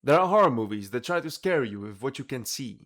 There are horror movies that try to scare you with what you can see.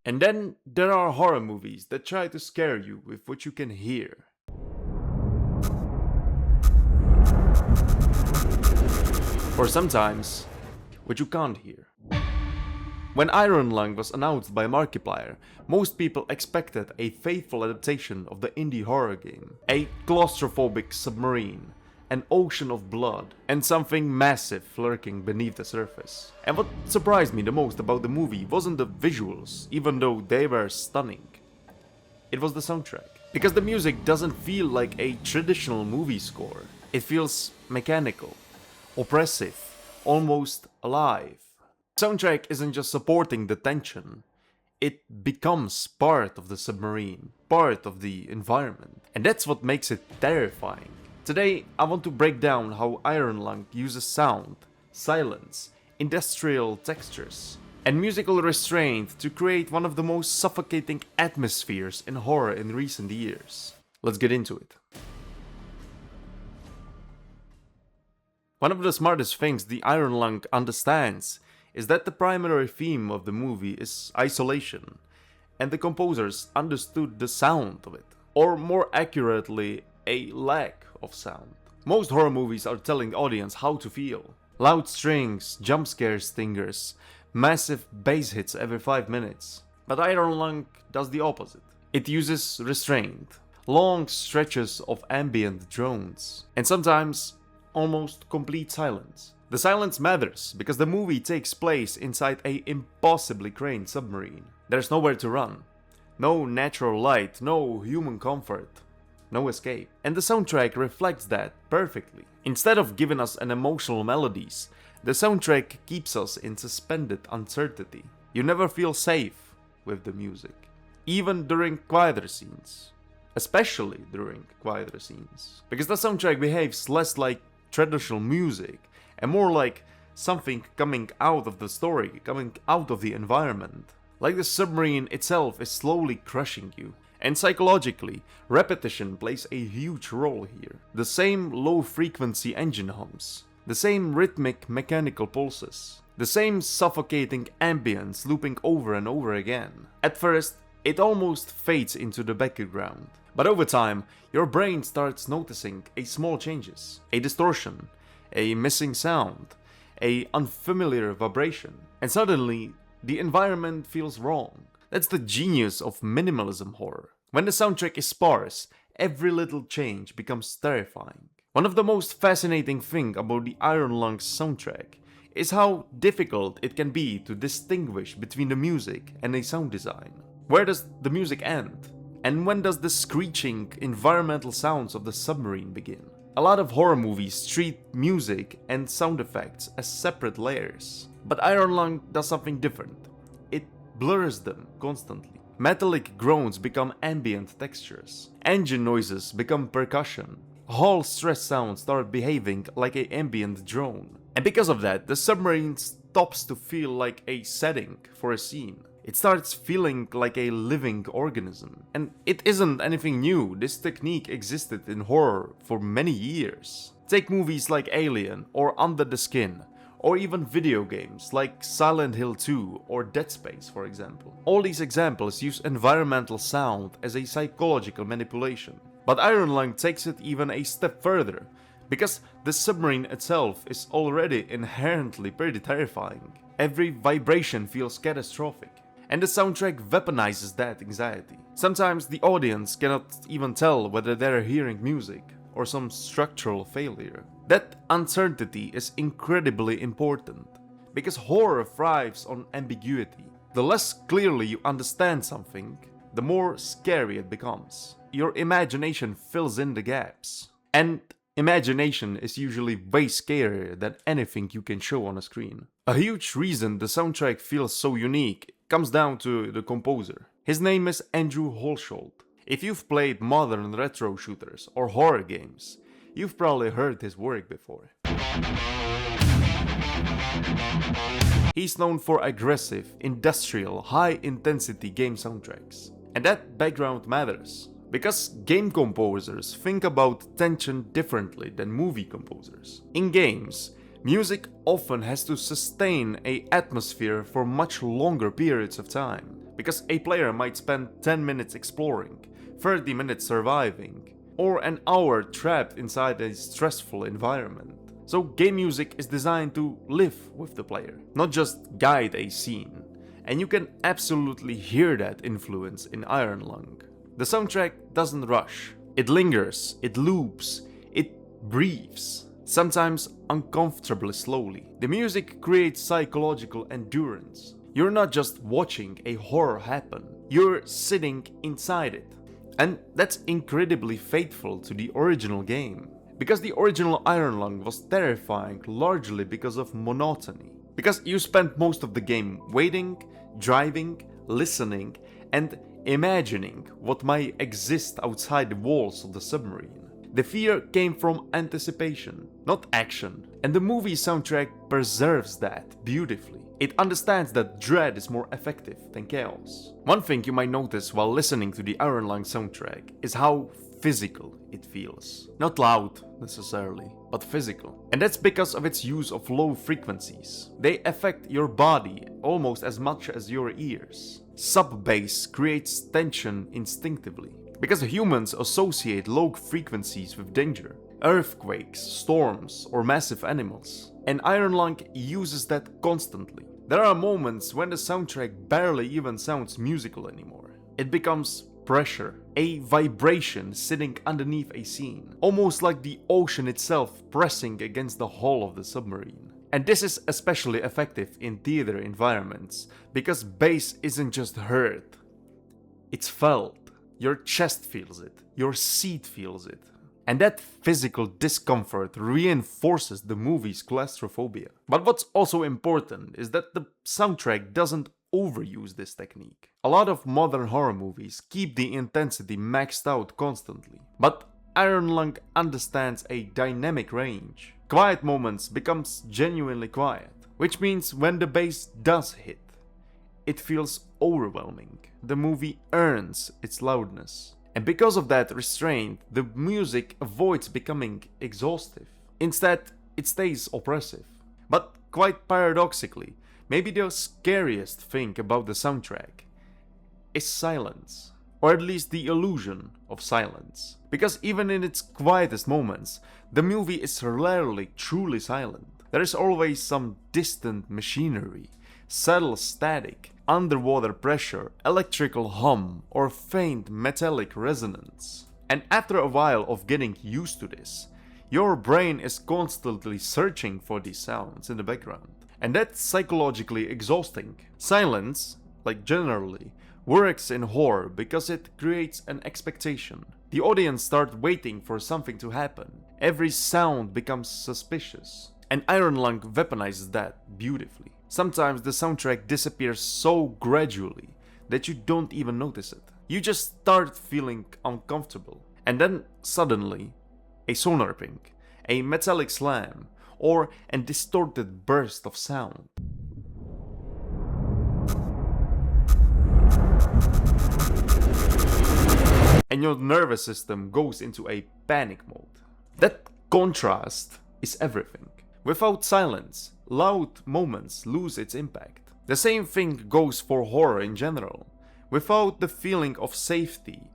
And then there are horror movies that try to scare you with what you can hear. Or sometimes, what you can't hear. When Iron Lung was announced by Markiplier, most people expected a faithful adaptation of the indie horror game. A claustrophobic submarine, an ocean of blood, and something massive lurking beneath the surface. And what surprised me the most about the movie wasn't the visuals, even though they were stunning. It was the soundtrack. Because the music doesn't feel like a traditional movie score. It feels mechanical, oppressive, almost alive. Soundtrack isn't just supporting the tension, it becomes part of the submarine, part of the environment. And that's what makes it terrifying. Today, I want to break down how Iron Lung uses sound, silence, industrial textures, and musical restraint to create one of the most suffocating atmospheres in horror in recent years. Let's get into it. One of the smartest things the Iron Lung understands is that the primary theme of the movie is isolation, and the composers understood the sound of it, or more accurately, a lack of sound. Most horror movies are telling the audience how to feel. Loud strings, jump scare stingers, massive bass hits every 5 minutes. But Iron Lung does the opposite. It uses restraint, long stretches of ambient drones, and sometimes almost complete silence. The silence matters because the movie takes place inside a impossibly crane submarine. There's nowhere to run, no natural light, no human comfort, no escape. And the soundtrack reflects that perfectly. Instead of giving us an emotional melodies, the soundtrack keeps us in suspended uncertainty. You never feel safe with the music, even during quieter scenes. Especially during quieter scenes. Because the soundtrack behaves less like traditional music and more like something coming out of the story, coming out of the environment. Like the submarine itself is slowly crushing you. And psychologically, repetition plays a huge role here. The same low-frequency engine hums, the same rhythmic mechanical pulses, the same suffocating ambience looping over and over again. At first, it almost fades into the background. But over time, your brain starts noticing small changes, a distortion, a missing sound, a unfamiliar vibration, and suddenly the environment feels wrong. That's the genius of minimalism horror. When the soundtrack is sparse, every little change becomes terrifying. One of the most fascinating things about the Iron Lung's soundtrack is how difficult it can be to distinguish between the music and a sound design. Where does the music end? And when does the screeching, environmental sounds of the submarine begin? A lot of horror movies treat music and sound effects as separate layers. But Iron Lung does something different. It blurs them constantly. Metallic groans become ambient textures. Engine noises become percussion. Hull stress sounds start behaving like an ambient drone. And because of that, the submarine stops to feel like a setting for a scene. It starts feeling like a living organism. And it isn't anything new, this technique existed in horror for many years. Take movies like Alien or Under the Skin, or even video games like Silent Hill 2 or Dead Space, for example. All these examples use environmental sound as a psychological manipulation. But Iron Lung takes it even a step further, because the submarine itself is already inherently pretty terrifying. Every vibration feels catastrophic. And the soundtrack weaponizes that anxiety. Sometimes the audience cannot even tell whether they're hearing music or some structural failure. That uncertainty is incredibly important, because horror thrives on ambiguity. The less clearly you understand something, the more scary it becomes. Your imagination fills in the gaps. And imagination is usually way scarier than anything you can show on a screen. A huge reason the soundtrack feels so unique comes down to the composer. His name is Andrew Holsholt. If you've played modern retro shooters or horror games, you've probably heard his work before. He's known for aggressive, industrial, high-intensity game soundtracks. And that background matters, Because game composers think about tension differently than movie composers. In games, music often has to sustain an atmosphere for much longer periods of time, because a player might spend 10 minutes exploring, 30 minutes surviving, or an hour trapped inside a stressful environment. So game music is designed to live with the player, not just guide a scene. And you can absolutely hear that influence in Iron Lung. The soundtrack doesn't rush. It lingers, it loops, it breathes, sometimes uncomfortably slowly. The music creates psychological endurance. You're not just watching a horror happen, you're sitting inside it. And that's incredibly faithful to the original game. Because the original Iron Lung was terrifying largely because of monotony. Because you spent most of the game waiting, driving, listening, and imagining what might exist outside the walls of the submarine. The fear came from anticipation, not action, and the movie soundtrack preserves that beautifully. It understands that dread is more effective than chaos. One thing you might notice while listening to the Iron Lung soundtrack is how physical it feels. Not loud, necessarily, but physical. And that's because of its use of low frequencies. They affect your body almost as much as your ears. Sub-bass creates tension instinctively, because humans associate low frequencies with danger. Earthquakes, storms, or massive animals. And Iron Lung uses that constantly. There are moments when the soundtrack barely even sounds musical anymore. It becomes pressure, a vibration sitting underneath a scene, almost like the ocean itself pressing against the hull of the submarine. And this is especially effective in theater environments, because bass isn't just heard, it's felt. Your chest feels it, your seat feels it. And that physical discomfort reinforces the movie's claustrophobia. But what's also important is that the soundtrack doesn't overuse this technique. A lot of modern horror movies keep the intensity maxed out constantly, but Iron Lung understands a dynamic range. Quiet moments becomes genuinely quiet, which means when the bass does hit, it feels overwhelming. The movie earns its loudness. And because of that restraint, the music avoids becoming exhaustive. Instead, it stays oppressive. But quite paradoxically, maybe the scariest thing about the soundtrack is silence, or at least the illusion of silence. Because even in its quietest moments, the movie is rarely truly silent. There is always some distant machinery, subtle static, underwater pressure, electrical hum, or faint metallic resonance. And after a while of getting used to this, your brain is constantly searching for these sounds in the background. And that's psychologically exhausting. Silence, like generally, works in horror because it creates an expectation. The audience starts waiting for something to happen. Every sound becomes suspicious. And Iron Lung weaponizes that beautifully. Sometimes the soundtrack disappears so gradually that you don't even notice it. You just start feeling uncomfortable. And then suddenly, a sonar ping, a metallic slam, or a distorted burst of sound. And your nervous system goes into a panic mode. That contrast is everything. Without silence, loud moments lose its impact. The same thing goes for horror in general. Without the feeling of safety,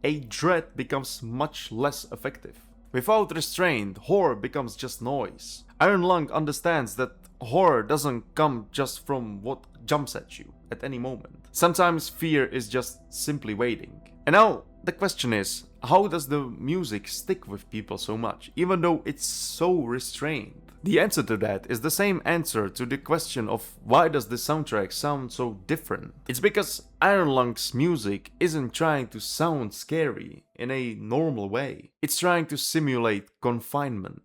a dread becomes much less effective. Without restraint, horror becomes just noise. Iron Lung understands that horror doesn't come just from what jumps at you at any moment. Sometimes fear is just simply waiting. And now, the question is, how does the music stick with people so much, even though it's so restrained? The answer to that is the same answer to the question of why does the soundtrack sound so different? It's because Iron Lung's music isn't trying to sound scary in a normal way. It's trying to simulate confinement.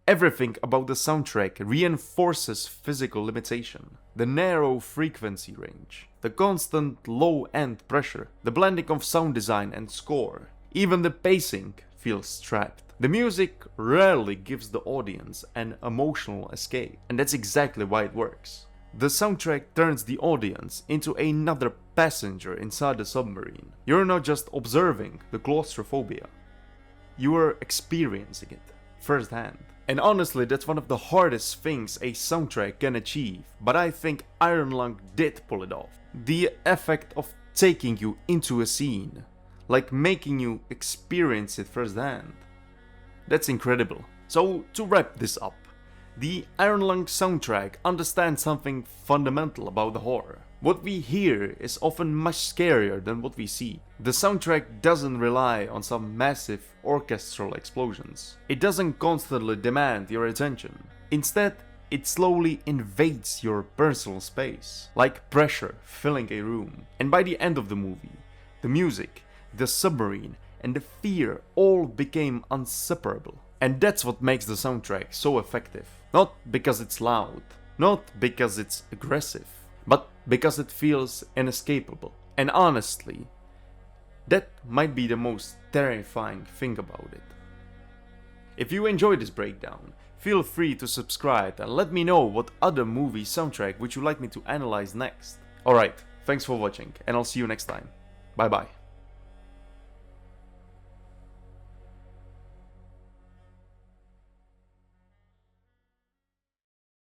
Everything about the soundtrack reinforces physical limitation. The narrow frequency range, the constant low-end pressure, the blending of sound design and score. Even the pacing feels trapped. The music rarely gives the audience an emotional escape, and that's exactly why it works. The soundtrack turns the audience into another passenger inside the submarine. You're not just observing the claustrophobia, you are experiencing it firsthand. And honestly, that's one of the hardest things a soundtrack can achieve, but I think Iron Lung did pull it off. The effect of taking you into a scene, like making you experience it firsthand. That's incredible. So to wrap this up, the Iron Lung soundtrack understands something fundamental about the horror. What we hear is often much scarier than what we see. The soundtrack doesn't rely on some massive orchestral explosions. It doesn't constantly demand your attention. Instead, it slowly invades your personal space, like pressure filling a room. And by the end of the movie, the music, the submarine, and the fear all became inseparable. And that's what makes the soundtrack so effective. Not because it's loud, not because it's aggressive, but because it feels inescapable. And honestly, that might be the most terrifying thing about it. If you enjoyed this breakdown, feel free to subscribe and let me know what other movie soundtrack would you like me to analyze next. Alright, thanks for watching and I'll see you next time. Bye bye.